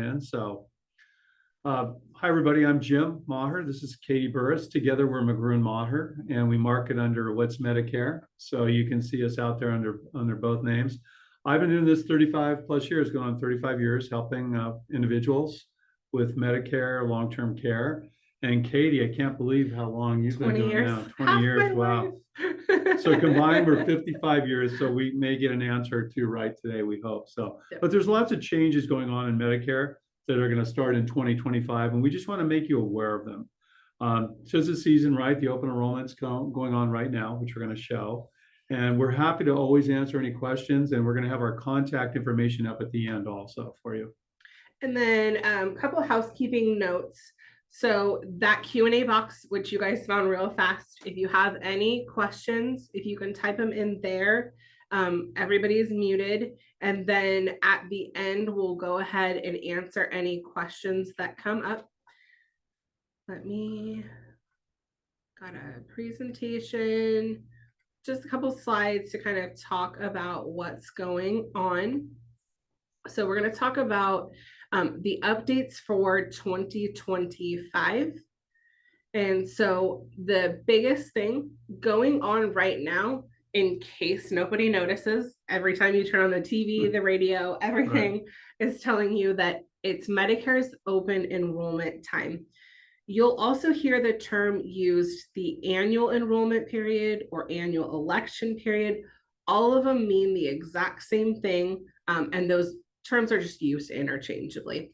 And hi everybody, I'm Jim Maher. This is Katie Burris. Together we're McGrew Maher, and we market under What's Medicare. So you can see us out there under both names. I've been doing this 35 plus years, going on 35 years, helping individuals with Medicare, long-term care. And Katie, I can't believe how long you've been doing it now. 20 years, wow. So combined, we're 55 years, so we may get an answer or two right today, we hope. But there's lots of changes going on in Medicare that are going to start in 2025, and we just want to make you aware of them. So it's the season, right? The open enrollment's going on right now, which we're going to show. And we're happy to always answer any questions, and we're going to have our contact information up at the end also for you. And then a couple of housekeeping notes. So that Q&A box, which you guys found real fast, if you have any questions, if you can type them in there, everybody is muted. And then at the end, we'll go ahead and answer any questions that come up. Got a presentation, just a couple slides to kind of talk about what's going on. So we're going to talk about the updates for 2025. And so the biggest thing going on right now, in case nobody notices, every time you turn on the TV, the radio, everything is telling you that it's Medicare's open enrollment time. You'll also hear the term used, the annual enrollment period or annual election period. All of them mean the exact same thing, and those terms are just used interchangeably.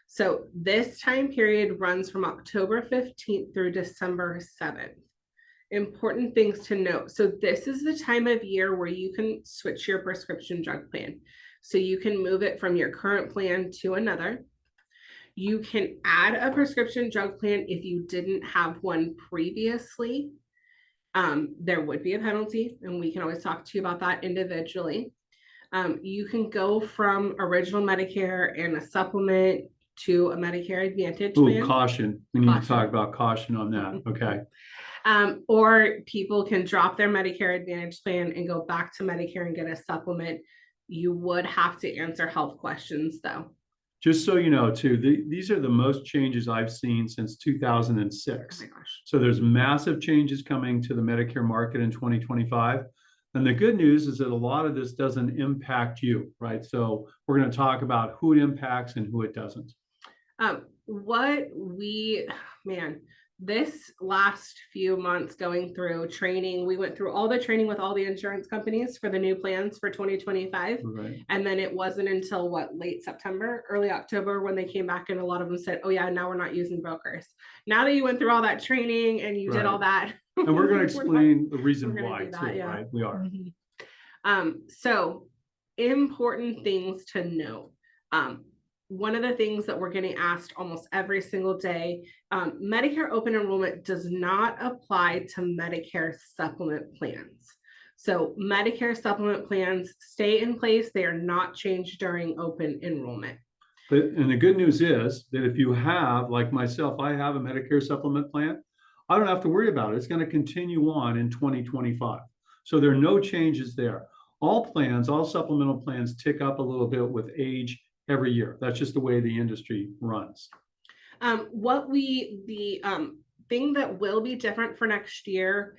So this time period runs from October 15th through December 7th. Important things to note. So this is the time of year where you can switch your prescription drug plan. So you can move it from your current plan to another. You can add a prescription drug plan if you didn't have one previously. There would be a penalty, and we can always talk to you about that individually. You can go from original Medicare and a supplement to a Medicare Advantage plan. Caution. We need to talk about caution on that. Okay. Or people can drop their Medicare Advantage plan and go back to Medicare and get a supplement. You would have to answer health questions, though. Just so you know, too, these are the most changes I've seen since 2006. Oh my gosh. So there's massive changes coming to the Medicare market in 2025. And the good news is that a lot of this doesn't impact you, right? So we're going to talk about who it impacts and who it doesn't. This last few months going through training, we went through all the training with all the insurance companies for the new plans for 2025. Right. And then it wasn't until late September, early October, when they came back and a lot of them said, oh yeah, now we're not using brokers. Now that you went through all that training and you did all that. And we're going to explain the reason why too, yeah. Right? We are. Mm-hmm. So important things to know. One of the things that we're getting asked almost every single day, Medicare open enrollment does not apply to Medicare supplement plans. So Medicare supplement plans stay in place. They are not changed during open enrollment. And the good news is that if you have, like myself, I have a Medicare supplement plan, I don't have to worry about it. It's going to continue on in 2025. So there are no changes there. All plans, all supplemental plans tick up a little bit with age every year. That's just the way the industry runs. The thing that will be different for next year,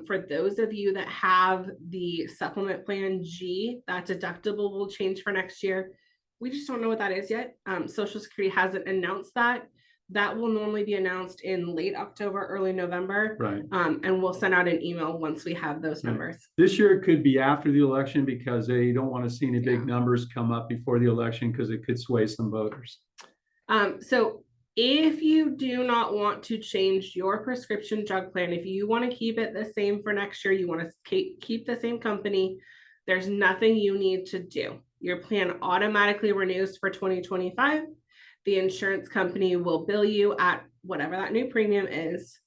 for those of you that have the supplement plan G, that deductible will change for next year. We just don't know what that is yet. Social Security hasn't announced that. That will normally be announced in late October, early November. Right. And we'll send out an email once we have those numbers. This year it could be after the election because they don't want to see any big numbers come up before the election because it could sway some voters. So if you do not want to change your prescription drug plan, if you want to keep it the same for next year, you want to keep the same company, there's nothing you need to do. Your plan automatically renews for 2025. The insurance company will bill you at whatever that new premium is.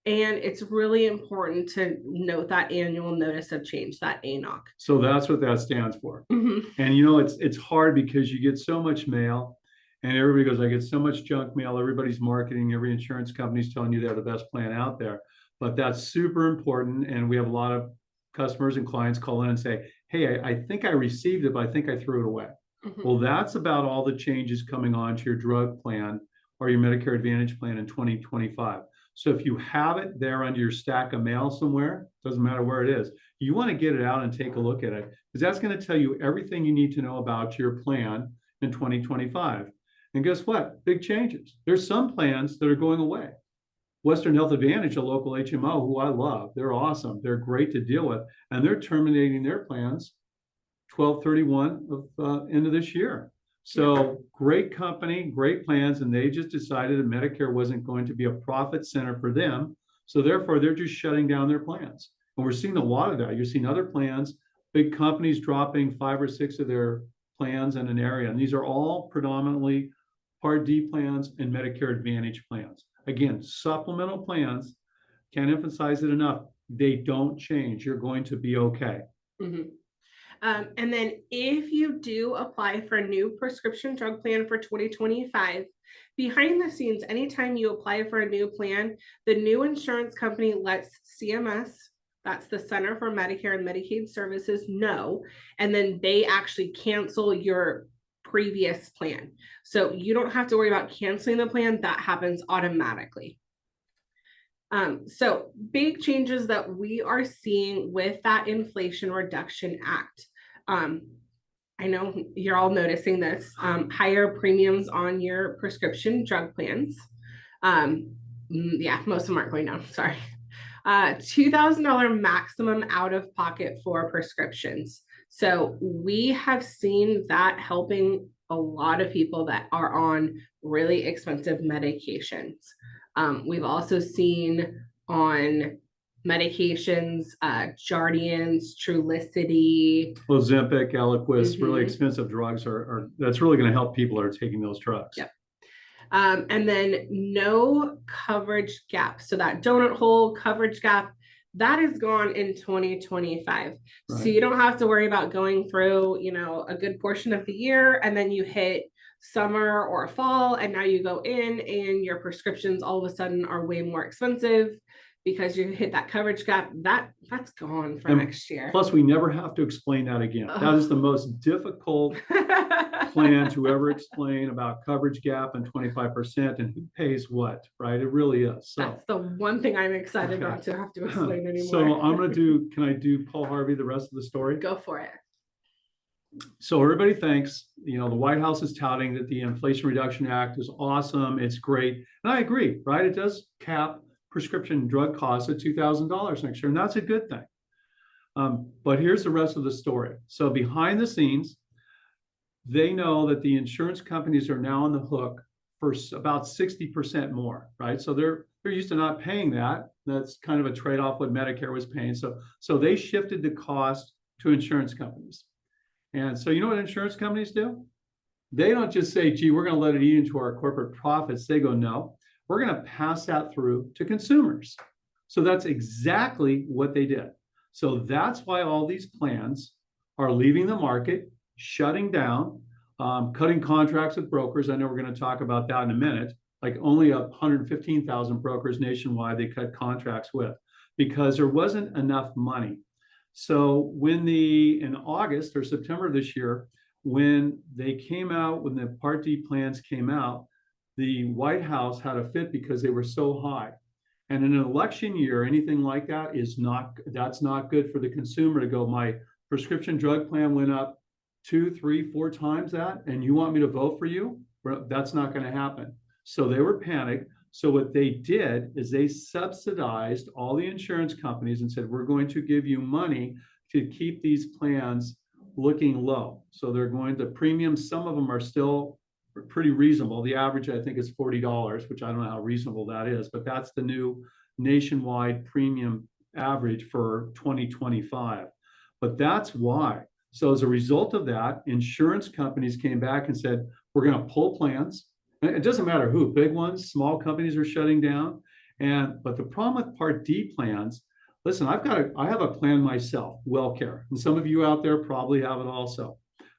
And it's really important to note that annual notice of change, that ANOC. So that's what that stands for. Mm-hmm. And you know, it's hard because you get so much mail and everybody goes, I get so much junk mail. Everybody's marketing, every insurance company's telling you they're the best plan out there. But that's super important. And we have a lot of customers and clients call in and say, hey, I think I received it, but I think I threw it away. Mhm. Well, that's about all the changes coming on to your drug plan or your Medicare Advantage plan in 2025. So if you have it there under your stack of mail somewhere, doesn't matter where it is, you want to get it out and take a look at it, because that's going to tell you everything you need to know about your plan in 2025. And guess what? Big changes. There's some plans that are going away. Western Health Advantage, a local HMO who I love, they're awesome. They're great to deal with, and they're terminating their plans 12/31 of end of this year. So great company, great plans, and they just decided that Medicare wasn't going to be a profit center for them. So therefore, they're just shutting down their plans. And we're seeing a lot of that. You're seeing other plans, big companies dropping 5 or 6 of their plans in an area. And these are all predominantly Part D plans and Medicare Advantage plans. Again, supplemental plans, can't emphasize it enough. They don't change. You're going to be okay. Mhm. And then if you do apply for a new prescription drug plan for 2025, behind the scenes, anytime you apply for a new plan, the new insurance company lets CMS, that's the Center for Medicare and Medicaid Services, know, and then they actually cancel your previous plan. So you don't have to worry about canceling the plan, that happens automatically. So big changes that we are seeing with that Inflation Reduction Act. I know you're all noticing this, higher premiums on your prescription drug plans. Yeah, most of them aren't going down, sorry. $2,000 maximum out of pocket for prescriptions. So we have seen that helping a lot of people that are on really expensive medications. We've also seen on medications, Jardians, Trulicity. Ozempic, Eliquis, really expensive drugs are that's really going to help people that are taking those drugs. Yep. And then no coverage gap. So that donut hole coverage gap, that is gone in 2025. Right. So you don't have to worry about going through, a good portion of the year and then you hit summer or fall and now you go in and your prescriptions all of a sudden are way more expensive because you hit that coverage gap. That's gone for next year. Plus, we never have to explain that again. That is the most difficult plan to ever explain about coverage gap and 25% and who pays what, right? It really is. So that's the one thing I'm excited not to have to explain anymore. So I'm going to do, can I do Paul Harvey the rest of the story? Go for it. So everybody thinks, the White House is touting that the Inflation Reduction Act is awesome. It's great. And I agree, right? It does cap prescription drug costs at $2,000 next year. And that's a good thing. But here's the rest of the story. So behind the scenes, they know that the insurance companies are now on the hook for about 60% more, right? So they're used to not paying that. That's kind of a trade-off what Medicare was paying. So they shifted the cost to insurance companies. And so you know what insurance companies do? They don't just say, gee, we're going to let it eat into our corporate profits. They go, no, we're going to pass that through to consumers. So that's exactly what they did. So that's why all these plans are leaving the market, shutting down, cutting contracts with brokers. I know we're going to talk about that in a minute. Like only 115,000 brokers nationwide they cut contracts with because there wasn't enough money. So in August or September this year, when they came out, when the Part D plans came out, the White House had a fit because they were so high. And in an election year, anything like that that's not good for the consumer to go, my prescription drug plan went up 2, 3, 4 times that, and you want me to vote for you? That's not going to happen. So they were panicked. So what they did is they subsidized all the insurance companies and said, we're going to give you money to keep these plans looking low. So they're going to premiums. Some of them are still pretty reasonable. The average, I think, is $40, which I don't know how reasonable that is, but that's the new nationwide premium average for 2025. But that's why. So as a result of that, insurance companies came back and said, we're going to pull plans. It doesn't matter who, big ones, small companies are shutting down. But the problem with Part D plans, listen, I have a plan myself, WellCare, and some of you out there probably have it also.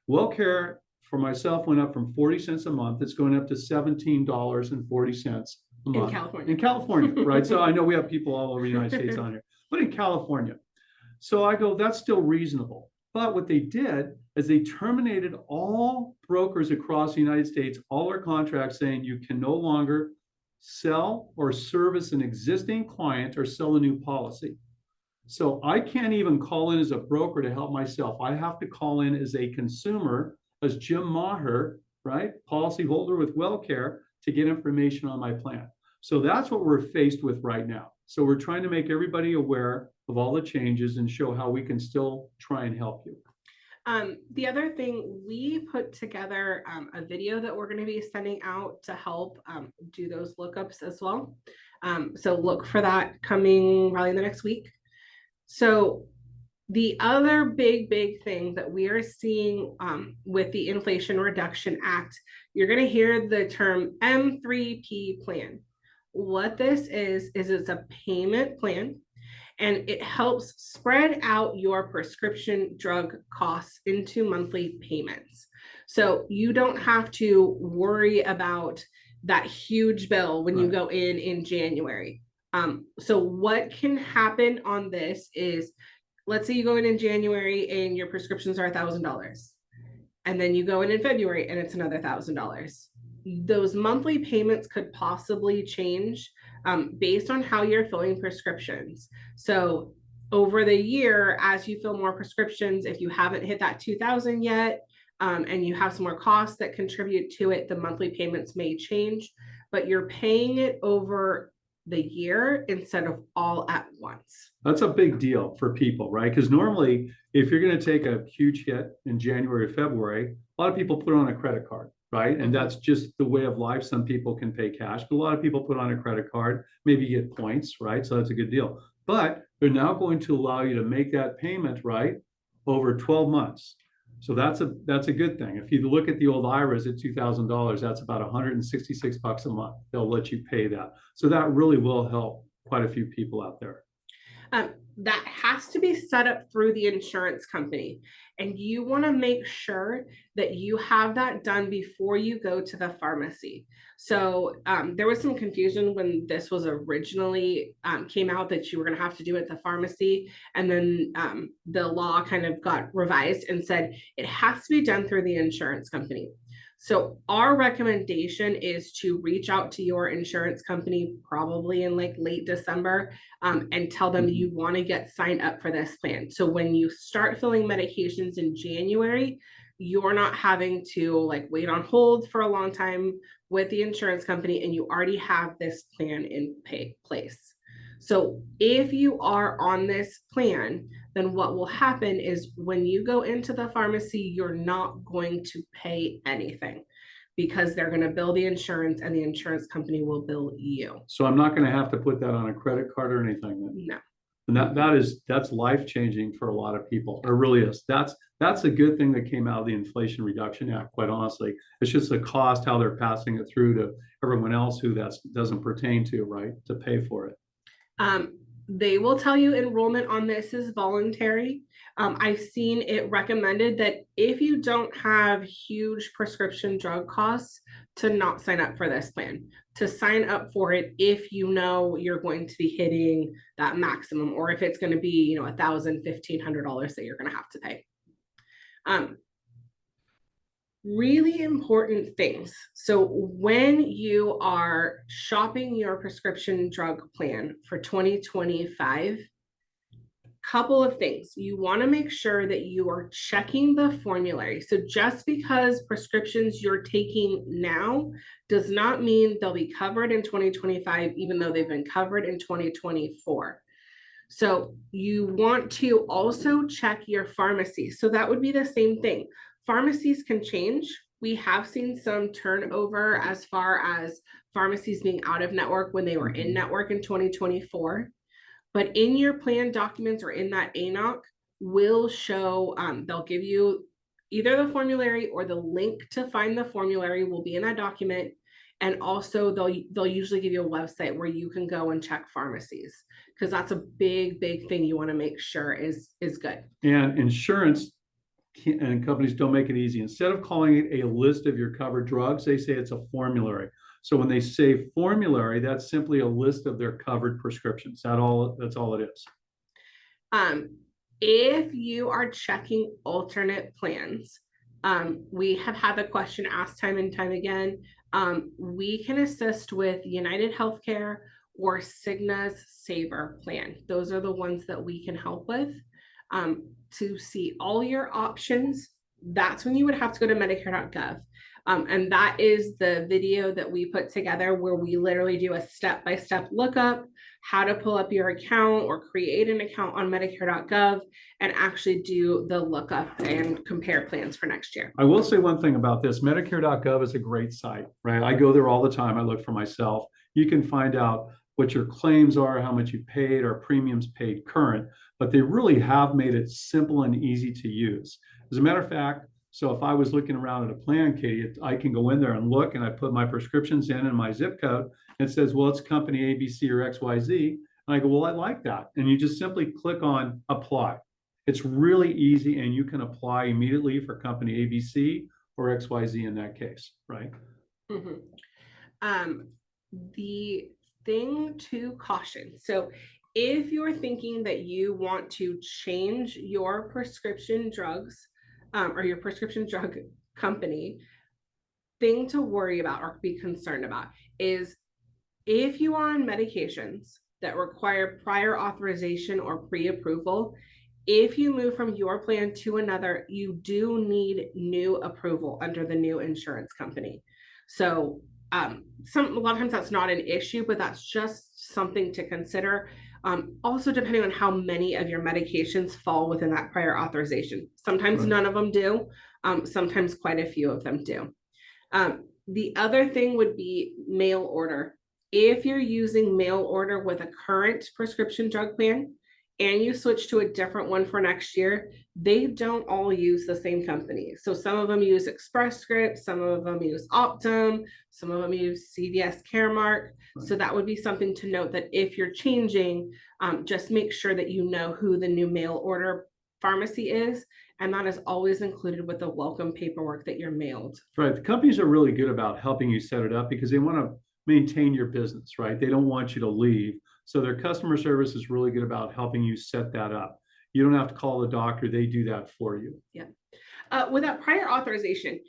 WellCare for myself went up from 40 cents a month. It's going up to $17.40 a month. In California, right? So I know we have people all over the United States on here, but in California. So I go, that's still reasonable. But what they did is they terminated all brokers across the United States, all our contracts, saying you can no longer sell or service an existing client or sell a new policy. So I can't even call in as a broker to help myself. I have to call in as a consumer, as Jim Maher, right? Policyholder with WellCare, to get information on my plan. So that's what we're faced with right now. So we're trying to make everybody aware of all the changes and show how we can still try and help you. The other thing, we put together a video that we're going to be sending out to help do those lookups as well. So look for that coming probably in the next week. So the other big thing that we are seeing with the Inflation Reduction Act, you're going to hear the term M3P plan. What this is it's a payment plan, and it helps spread out your prescription drug costs into monthly payments. So you don't have to worry about that huge bill when you go in January. So what can happen on this is, let's say you go in January and your prescriptions are $1,000, and then you go in February and it's another $1,000. Those monthly payments could possibly change based on how you're filling prescriptions. So over the year, as you fill more prescriptions, if you haven't hit that 2,000 yet, and you have some more costs that contribute to it, the monthly payments may change, but you're paying it over the year instead of all at once. That's a big deal for people, right? Because normally, if you're going to take a huge hit in January or February, a lot of people put on a credit card, right? And that's just the way of life. Some people can pay cash, but a lot of people put on a credit card, maybe get points, right? So that's a good deal. But they're now going to allow you to make that payment, right, over 12 months. So that's a good thing. If you look at the old IRAs at $2,000, that's about $166 a month. They'll let you pay that. So that really will help quite a few people out there. That has to be set up through the insurance company, and you want to make sure that you have that done before you go to the pharmacy. So there was some confusion when this was originally came out that you were going to have to do it at the pharmacy, and then the law kind of got revised and said it has to be done through the insurance company. So our recommendation is to reach out to your insurance company probably in like late December and tell them you want to get signed up for this plan. So when you start filling medications in January, you're not having to like wait on hold for a long time with the insurance company, and you already have this plan in place. So if you are on this plan, then what will happen is when you go into the pharmacy, you're not going to pay anything because they're going to bill the insurance and the insurance company will bill you. So I'm not going to have to put that on a credit card or anything then? No. And that's life-changing for a lot of people. It really is. That's a good thing that came out of the Inflation Reduction Act, quite honestly. It's just the cost, how they're passing it through to everyone else who that doesn't pertain to, right, to pay for it. They will tell you enrollment on this is voluntary. I've seen it recommended that if you don't have huge prescription drug costs, to not sign up for this plan, to sign up for it if you know you're going to be hitting that maximum, or if it's going to be, $1,000, $1,500 that you're going to have to pay. Really important things. So when you are shopping your prescription drug plan for 2025, couple of things. You want to make sure that you are checking the formulary. So just because prescriptions you're taking now does not mean they'll be covered in 2025, even though they've been covered in 2024. So you want to also check your pharmacy. So that would be the same thing. Pharmacies can change. We have seen some turnover as far as pharmacies being out of network when they were in network in 2024. But in your plan documents or in that ANOC will show, they'll give you either the formulary or the link to find the formulary will be in that document. And also they'll usually give you a website where you can go and check pharmacies, because that's a big thing you want to make sure is good. And insurance and companies don't make it easy. Instead of calling it a list of your covered drugs, they say it's a formulary. So when they say formulary, that's simply a list of their covered prescriptions. That's all it is. If you are checking alternate plans, we have had the question asked time and time again. We can assist with United Healthcare or Cigna's Saver plan. Those are the ones that we can help with. To see all your options, that's when you would have to go to Medicare.gov. And that is the video that we put together where we literally do a step-by-step lookup, how to pull up your account or create an account on Medicare.gov and actually do the lookup and compare plans for next year. I will say one thing about this. Medicare.gov is a great site, right? I go there all the time. I look for myself. You can find out what your claims are, how much you paid, or premiums paid current, but they really have made it simple and easy to use. As a matter of fact, so if I was looking around at a plan, Katie, I can go in there and look, and I put my prescriptions in and my zip code, and it says, well, it's company ABC or XYZ. And I go, well, I like that. And you just simply click on apply. It's really easy, and you can apply immediately for company ABC or XYZ in that case, right? Mm-hmm. The thing to caution. So if you're thinking that you want to change your prescription drugs or your prescription drug company, thing to worry about or be concerned about is if you are on medications that require prior authorization or pre-approval, if you move from your plan to another, you do need new approval under the new insurance company. So a lot of times that's not an issue, but that's just something to consider. Also, depending on how many of your medications fall within that prior authorization. Sometimes none of them do. Sometimes quite a few of them do. The other thing would be mail order. If you're using mail order with a current prescription drug plan and you switch to a different one for next year, they don't all use the same company. So some of them use Express Scripts, some of them use Optum, some of them use CVS Caremark. So that would be something to note that if you're changing, just make sure that you know who the new mail order pharmacy is. And that is always included with the welcome paperwork that you're mailed. Right. The companies are really good about helping you set it up because they want to maintain your business, right? They don't want you to leave. So their customer service is really good about helping you set that up. You don't have to call the doctor. They do that for you. Yeah. With that prior authorization,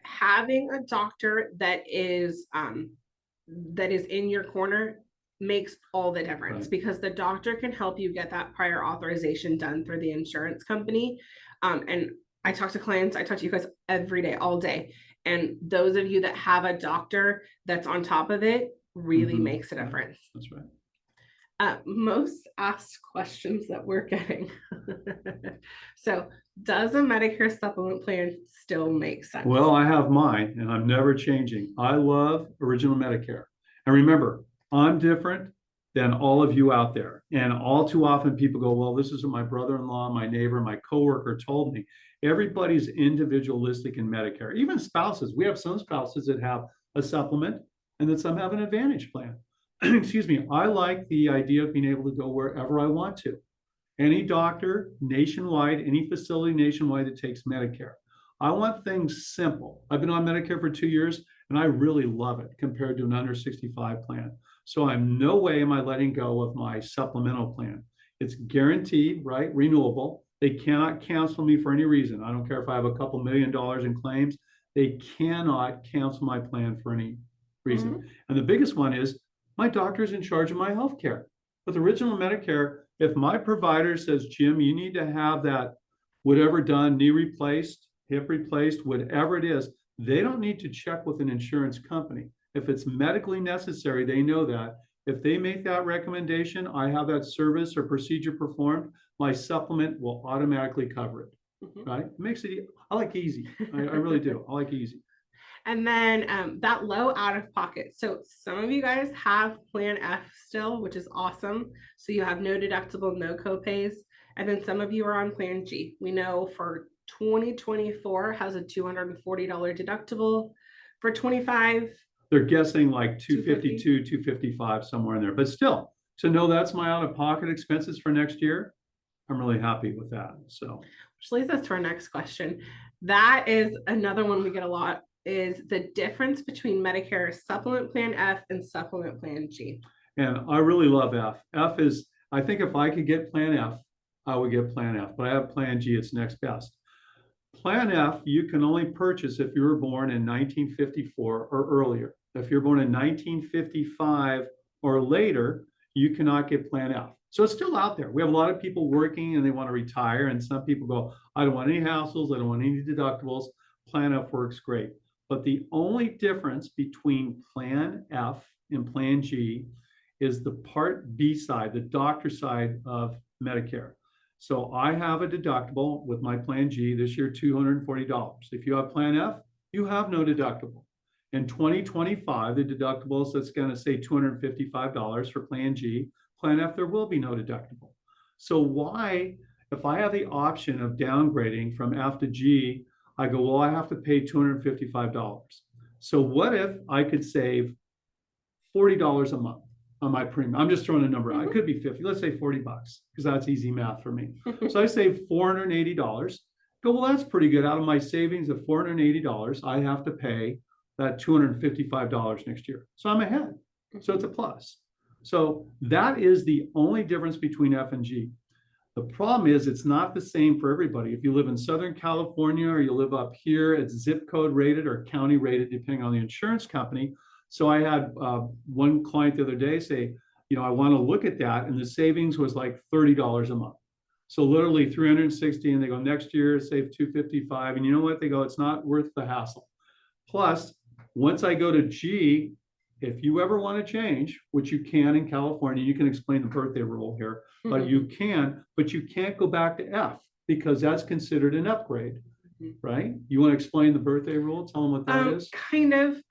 having a doctor that is in your corner makes all the difference, right? Because the doctor can help you get that prior authorization done through the insurance company. And I talk to clients, I talk to you guys every day, all day. And those of you that have a doctor that's on top of it really makes a difference. That's right. Most asked questions that we're getting. So does a Medicare supplement plan still make sense? Well, I have mine and I'm never changing. I love original Medicare. And remember, I'm different than all of you out there. And all too often people go, well, this is what my brother-in-law, my neighbor, my coworker told me. Everybody's individualistic in Medicare, even spouses. We have some spouses that have a supplement and then some have an advantage plan. Excuse me. I like the idea of being able to go wherever I want to. Any doctor nationwide, any facility nationwide that takes Medicare. I want things simple. I've been on Medicare for 2 years and I really love it compared to an under 65 plan. So I'm no way am I letting go of my supplemental plan. It's guaranteed, right? Renewable. They cannot cancel me for any reason. I don't care if I have a couple $1 million in claims. They cannot cancel my plan for any reason. And the biggest one is my doctor's in charge of my health care. With original Medicare, if my provider says, Jim, you need to have that whatever done, knee replaced, hip replaced, whatever it is, they don't need to check with an insurance company. If it's medically necessary, they know that. If they make that recommendation, I have that service or procedure performed, my supplement will automatically cover it, right? It makes it, I like easy. I really do. I like easy. And then that low out of pocket. So some of you guys have Plan F still, which is awesome. So you have no deductible, no copays. And then some of you are on Plan G. We know for 2024 has a $240 deductible. For 25, they're guessing like 252, 255, somewhere in there. But still, to know that's my out-of-pocket expenses for next year, I'm really happy with that. So, which leads us to our next question. That is another one we get a lot, is the difference between Medicare Supplement Plan F and Supplement Plan G. And I really love F. F is, I think if I could get Plan F, I would get Plan F. But I have Plan G, it's next best. Plan F, you can only purchase if you were born in 1954 or earlier. If you're born in 1955 or later, you cannot get Plan F. So it's still out there. We have a lot of people working and they want to retire, and some people go, I don't want any hassles, I don't want any deductibles. Plan F works great. But the only difference between Plan F and Plan G is the Part B side, the doctor side of Medicare. So I have a deductible with my Plan G this year, $240. If you have Plan F, you have no deductible. In 2025, the deductible is that's going to say $255 for Plan G. Plan F, there will be no deductible. So why, if I have the option of downgrading from F to G, I go, well, I have to pay $255. So what if I could save $40 a month on my premium? I'm just throwing a number out. It could be 50. Let's say $40 because that's easy math for me. So I save $480. Go, well, that's pretty good. Out of my savings of $480, I have to pay that $255 next year. So I'm ahead. So it's a plus. So that is the only difference between F and G. The problem is it's not the same for everybody. If you live in Southern California or you live up here, it's zip code rated or county rated, depending on the insurance company. So I had one client the other day say, I want to look at that. And the savings was like $30 a month. So literally 360, and they go, next year, save 255. And you know what? They go, it's not worth the hassle. Plus, once I go to G, if you ever want to change, which you can in California, you can explain the birthday rule here, but you can't go back to F because that's considered an upgrade, right? You want to explain the birthday rule? Tell them what that is. Kind of.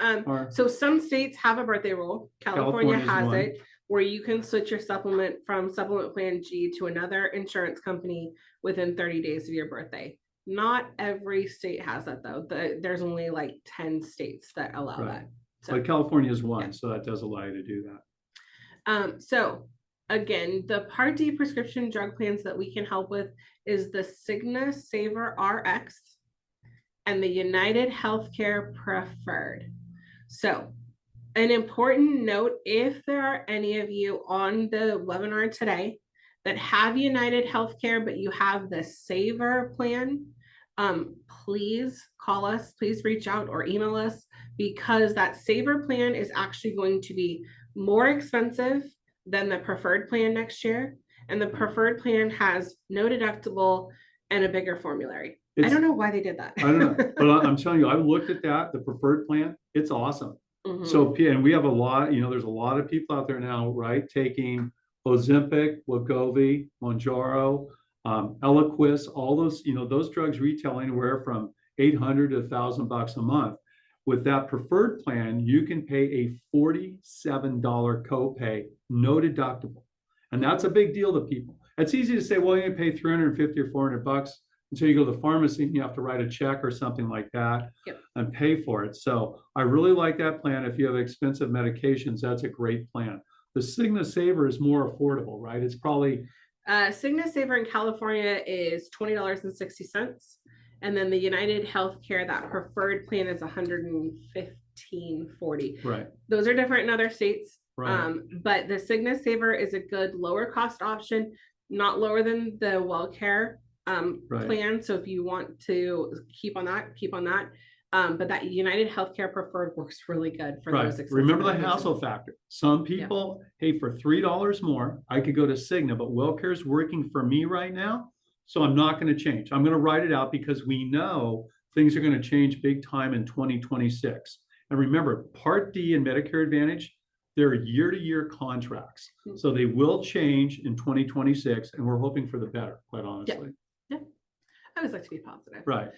So some states have a birthday rule. California has it, where you can switch your supplement from supplement plan G to another insurance company within 30 days of your birthday. Not every state has that though. There's only like 10 states that allow that. So, but California is one, so that does allow you to do that. So again, the Part D prescription drug plans that we can help with is the Cigna Saver RX and the United Healthcare Preferred. So an important note, if there are any of you on the webinar today that have United Healthcare, but you have the Saver plan, please call us, please reach out or email us, because that Saver plan is actually going to be more expensive than the preferred plan next year. And the preferred plan has no deductible and a bigger formulary. I don't know why they did that. I don't know, but I'm telling you, I've looked at that, the preferred plan, it's awesome. So, and we have a lot, there's a lot of people out there now, right, taking Ozempic, Wegovy, Mounjaro, Eliquis, all those, those drugs retail anywhere from $800 to $1,000 a month. With that preferred plan, you can pay a $47 copay, no deductible. And that's a big deal to people. It's easy to say, well, you pay $350 or $400 until you go to the pharmacy and you have to write a check or something like that and pay for it. So I really like that plan. If you have expensive medications, that's a great plan. The Cigna Saver is more affordable, right? It's probably Cigna Saver in California is $20.60. And then the United Healthcare, that preferred plan, is $115.40. Right. Those are different in other states. Right. But the Cigna Saver is a good lower cost option, not lower than the WellCare plan. So if you want to keep on that. But that United Healthcare Preferred works really good for those. Remember the hassle factor. Some people, hey, for $3 more, I could go to Cigna, but WellCare is working for me right now. So I'm not going to change. I'm going to write it out because we know things are going to change big time in 2026. And remember, Part D and Medicare Advantage, they're year-to-year contracts. So they will change in 2026, and we're hoping for the better, quite honestly. Yeah. I always like to be positive. Right.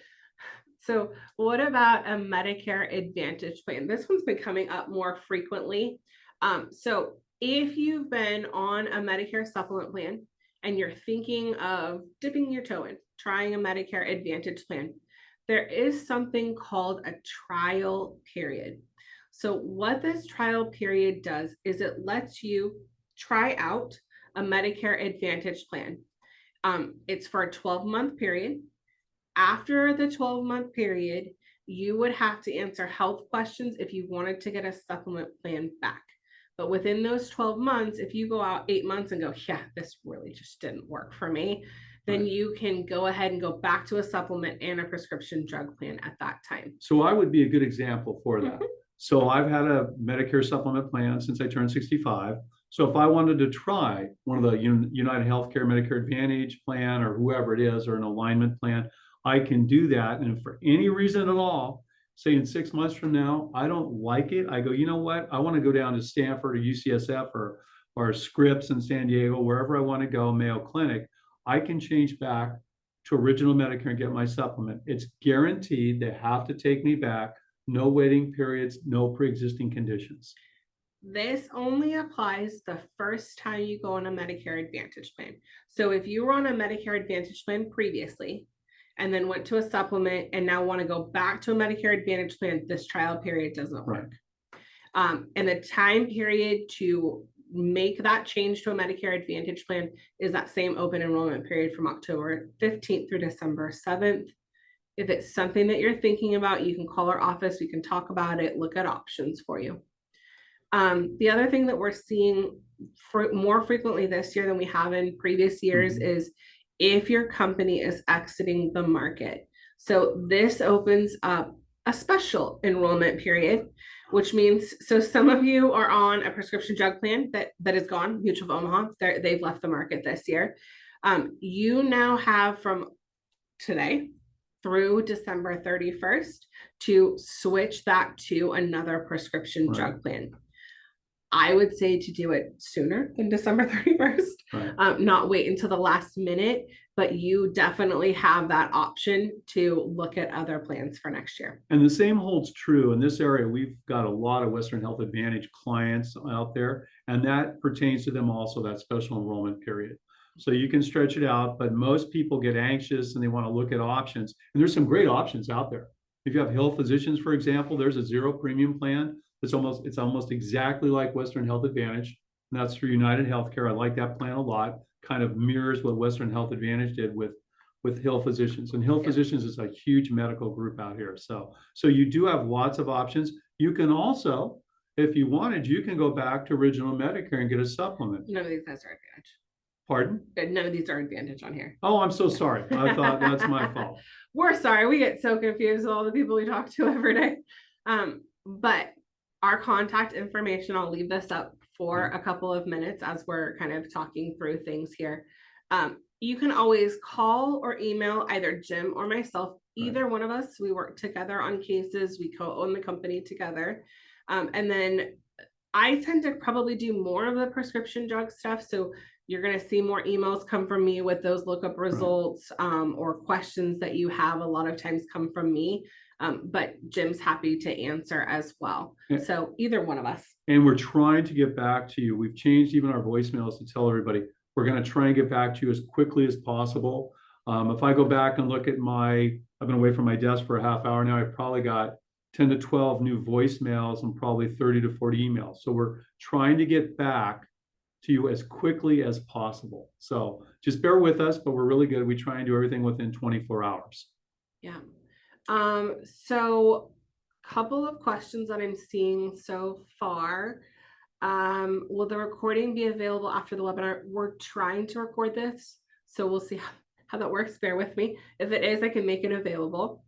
So what about a Medicare Advantage plan? This one's been coming up more frequently. So if you've been on a Medicare supplement plan and you're thinking of dipping your toe in, trying a Medicare Advantage plan, there is something called a trial period. So what this trial period does is it lets you try out a Medicare Advantage plan. It's for a 12-month period. After the 12-month period, you would have to answer health questions if you wanted to get a supplement plan back. But within those 12 months, if you go out 8 months and go, yeah, this really just didn't work for me, then Right. you can go ahead and go back to a supplement and a prescription drug plan at that time. So I would be a good example for that. Mhm. So I've had a Medicare supplement plan since I turned 65. So if I wanted to try one of the United Healthcare Medicare Advantage plan or whoever it is, or an alignment plan, I can do that. And if for any reason at all, say in 6 months from now, I don't like it, I go, you know what? I want to go down to Stanford or UCSF or Scripps in San Diego, wherever I want to go, Mayo Clinic, I can change back to original Medicare and get my supplement. It's guaranteed. They have to take me back. No waiting periods, no pre-existing conditions. This only applies the first time you go on a Medicare Advantage plan. So if you were on a Medicare Advantage plan previously and then went to a supplement and now want to go back to a Medicare Advantage plan, this trial period doesn't work. And the time period to make that change to a Medicare Advantage plan is that same open enrollment period from October 15th through December 7th. If it's something that you're thinking about, you can call our office, we can talk about it, look at options for you. The other thing that we're seeing more frequently this year than we have in previous years is if your company is exiting the market. So this opens up a special enrollment period, which means, so some of you are on a prescription drug plan that is gone, Mutual of Omaha, they've left the market this year. You now have from today through December 31st to switch that to another prescription drug plan. I would say to do it sooner than December 31st, not wait until the last minute, but you definitely have that option to look at other plans for next year. And the same holds true in this area. We've got a lot of Western Health Advantage clients out there, and that pertains to them also, that special enrollment period. So you can stretch it out, but most people get anxious and they want to look at options. And there's some great options out there. If you have Hill Physicians, for example, there's a zero premium plan. It's almost exactly like Western Health Advantage. And that's through United Healthcare. I like that plan a lot. Kind of mirrors what Western Health Advantage did with Hill Physicians. And Hill Physicians is a huge medical group out here. So you do have lots of options. You can also, if you wanted, you can go back to original Medicare and get a supplement. None of these guys are Advantage. Pardon? None of these are Advantage on here. Oh, I'm so sorry. I thought that's my fault. We're sorry. We get so confused with all the people we talk to every day. But our contact information, I'll leave this up for a couple of minutes as we're kind of talking through things here. You can always call or email either Jim or myself, either one of us. We work together on cases. We co-own the company together. And then I tend to probably do more of the prescription drug stuff. So you're going to see more emails come from me with those lookup results or questions that you have a lot of times come from me. But Jim's happy to answer as well. So either one of us. And we're trying to get back to you. We've changed even our voicemails to tell everybody we're going to try and get back to you as quickly as possible. If I go back and look at I've been away from my desk for a half hour now, I've probably got 10 to 12 new voicemails and probably 30 to 40 emails. So we're trying to get back to you as quickly as possible. So just bear with us, but we're really good. We try and do everything within 24 hours. Yeah. So couple of questions that I'm seeing so far. Will the recording be available after the webinar? We're trying to record this, so we'll see how that works. Bear with me. If it is, I can make it available.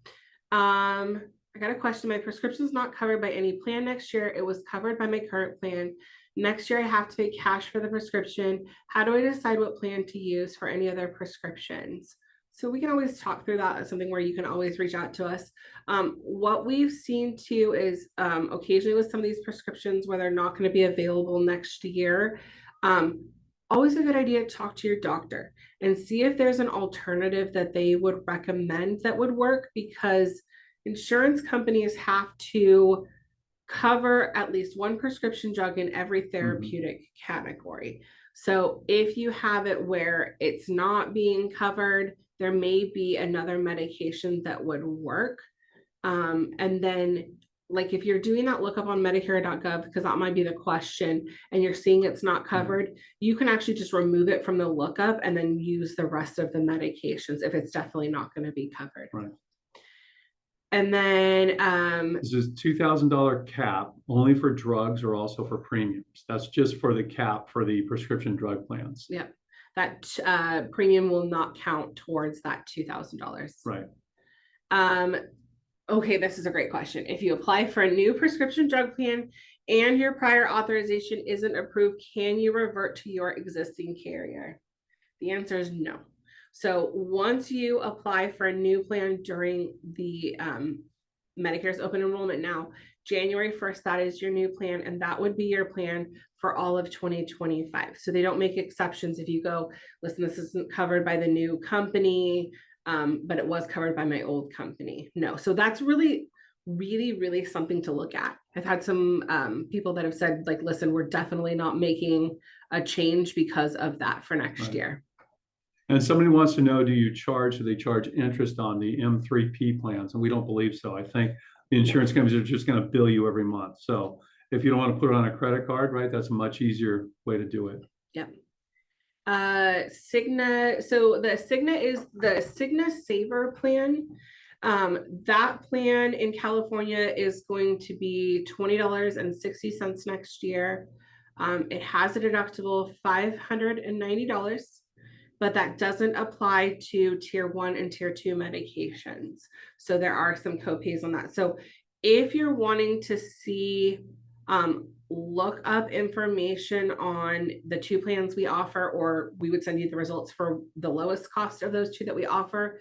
I got a question. My prescription is not covered by any plan next year. It was covered by my current plan. Next year, I have to pay cash for the prescription. How do I decide what plan to use for any other prescriptions? So we can always talk through that as something where you can always reach out to us. What we've seen too is occasionally with some of these prescriptions where they're not going to be available next year, always a good idea to talk to your doctor and see if there's an alternative that they would recommend that would work, because insurance companies have to cover at least one prescription drug in every therapeutic category. So if you have it where it's not being covered, there may be another medication that would work. And then like if you're doing that lookup on Medicare.gov, because that might be the question, and you're seeing it's not covered, you can actually just remove it from the lookup and then use the rest of the medications if it's definitely not going to be covered. Right. And then this is $2,000 cap only for drugs or also for premiums. That's just for the cap for the prescription drug plans. Yeah. that premium will not count towards that $2,000. Right. Okay, this is a great question. If you apply for a new prescription drug plan and your prior authorization isn't approved, can you revert to your existing carrier? The answer is no. So once you apply for a new plan during the Medicare's open enrollment now, January 1st, that is your new plan, and that would be your plan for all of 2025. So they don't make exceptions if you go, listen, this isn't covered by the new company, but it was covered by my old company. No, so that's really something to look at. I've had some people that have said, like, listen, we're definitely not making a change because of that for next year. And somebody wants to know, do they charge interest on the M3P plans? And we don't believe so. I think the insurance companies are just going to bill you every month. So if you don't want to put it on a credit card, right, that's a much easier way to do it. Yep. Cigna. So the Cigna is the Cigna Saver plan. That plan in California is going to be $20.60 next year. It has a deductible of $590. But that doesn't apply to tier 1 and tier 2 medications. So there are some copays on that. So if you're wanting to see, look up information on the 2 plans we offer, or we would send you the results for the lowest cost of those 2 that we offer,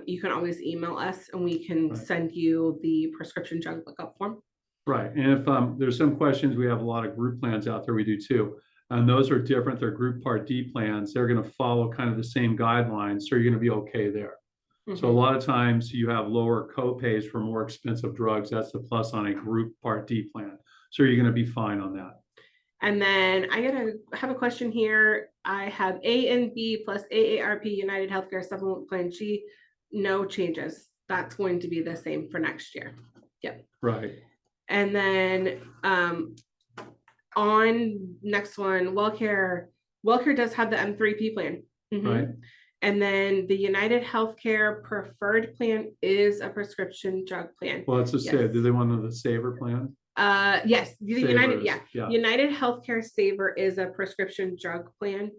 you can always email us and we can send you the prescription drug lookup form. Right. And if there's some questions, we have a lot of group plans out there. We do too. And those are different. They're Group Part D plans. They're going to follow kind of the same guidelines. So you're going to be okay there. Mm-hmm. So a lot of times you have lower copays for more expensive drugs. That's the plus on a Group Part D plan. So you're going to be fine on that. And then I have a question here. I have A and B plus AARP United Healthcare Supplement Plan G. No changes. That's going to be the same for next year. Yep. Right. And then on next one, WellCare does have the M3P plan. Mm-hmm. Right. And then the United Healthcare Preferred Plan is a prescription drug plan. Well, it's a Saver. Do they want the Saver plan? Yes, the United Healthcare Saver is a prescription drug plan.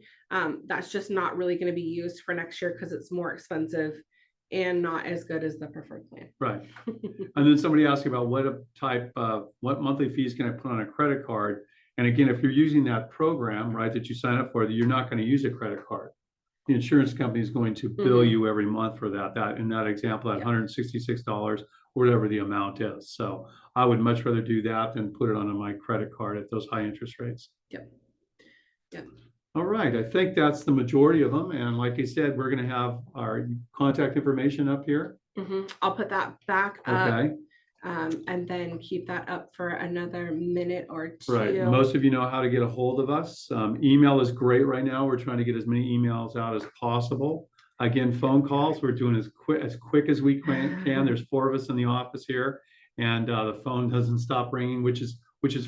That's just not really going to be used for next year because it's more expensive and not as good as the preferred plan. Right. And then somebody asked about what monthly fees can I put on a credit card? And again, if you're using that program, right, that you sign up for, you're not going to use a credit card. The insurance company is going to bill you every month for that. That in that example, that $166, whatever the amount is. So I would much rather do that than put it on my credit card at those high interest rates. Yep. Yep. All right. I think that's the majority of them. And like I said, we're going to have our contact information up here. I'll put that back up. And then keep that up for another minute or 2. Right. Most of you know how to get a hold of us. Email is great right now. We're trying to get as many emails out as possible. Again, phone calls, we're doing as quick as we can. There's 4 of us in the office here, and the phone doesn't stop ringing, which is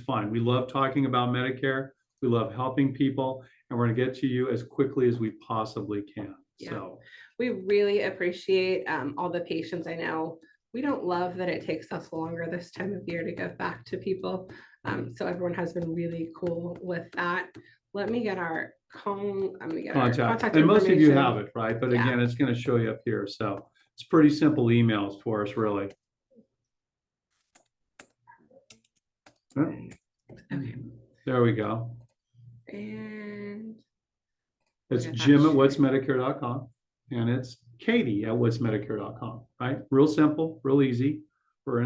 fine. We love talking about Medicare. We love helping people, and we're going to get to you as quickly as we possibly can. Yeah. So we really appreciate all the patience. I know we don't love that it takes us longer this time of year to give back to people. So everyone has been really cool with that. Let me get our contact and most of you have it, right? But again, it's going to show you up here. So it's pretty simple emails for us, really. Okay. There we go. And it's Jim@whatsmedicare.com, and it's Katie@whatsmedicare.com, right? Real simple, real easy. We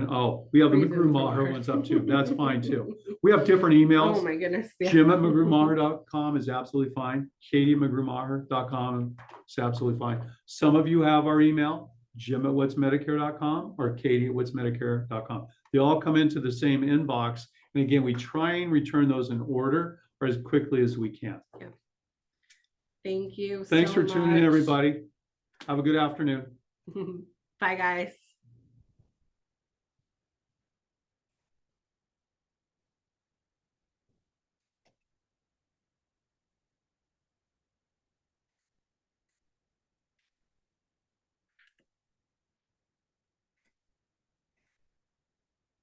have the McGrew Maher ones up too. That's fine too. We have different emails. Oh my goodness. Yeah. Jim@McGrewMaher.com is absolutely fine. Katie@McGrewMaher.com is absolutely fine. Some of you have our email, Jim@whatsmedicare.com or Katie@whatsmedicare.com. They all come into the same inbox. And again, we try and return those in order or as quickly as we can. Yeah. Thank you. Thanks for tuning in, everybody. Have a good afternoon. Bye, guys.